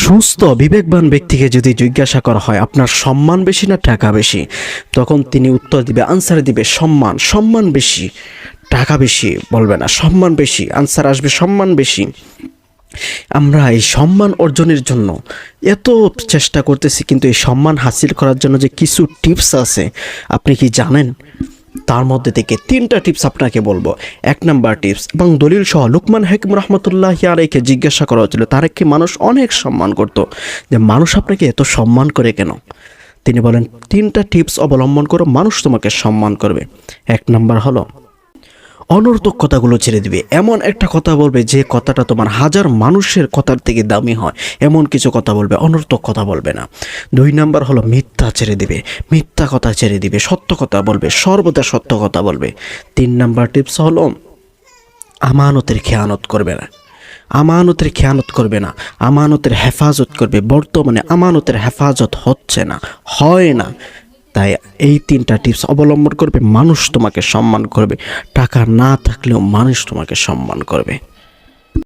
সুস্থ বিবেকবান ব্যক্তিকে যদি জিজ্ঞাসা করা হয় আপনার সম্মান বেশি না টাকা বেশি, তখন তিনি উত্তর দিবে, আনসার দিবে সম্মান। সম্মান বেশি, টাকা বেশি বলবে না, সম্মান বেশি, আনসার আসবে সম্মান বেশি। আমরা এই সম্মান অর্জনের জন্য এত চেষ্টা করতেছি, কিন্তু এই সম্মান হাসিল করার জন্য যে কিছু টিপস আছে আপনি কি জানেন? তার মধ্যে থেকে 3টা টিপস আপনাকে বলবো। 1 নাম্বার টিপস, এবং দলিল সহ লুকমান হাকিম রহমতুল্লাহি আলাইহিকে জিজ্ঞাসা করা হচ্ছিল তারেককে মানুষ অনেক সম্মান করত, যে মানুষ আপনাকে এত সম্মান করে কেন? তিনি বলেন 3টা টিপস অবলম্বন করো, মানুষ তোমাকে সম্মান করবে। 1 নাম্বার হলো অনর্থক কথাগুলো ছেড়ে দিবে। এমন একটা কথা বলবে যে কথাটা তোমার হাজার মানুষের কথার থেকে দামি হয়, এমন কিছু কথা বলবে, অনর্থক কথা বলবে না। 2 নাম্বার হলো মিথ্যা ছেড়ে দিবে, মিথ্যা কথা ছেড়ে দিবে, সত্য কথা বলবে, সর্বদা সত্য কথা বলবে। 3 নাম্বার টিপস হলো আমানতের খেয়ানত করবে না, আমানতের খেয়ানত করবে না, আমানতের হেফাজত করবে। বর্তমানে আমানতের হেফাজত হচ্ছে না, হয় না। তাই এই 3টা টিপস অবলম্বন করবে, মানুষ তোমাকে সম্মান করবে। টাকা না থাকলেও মানুষ তোমাকে সম্মান করবে।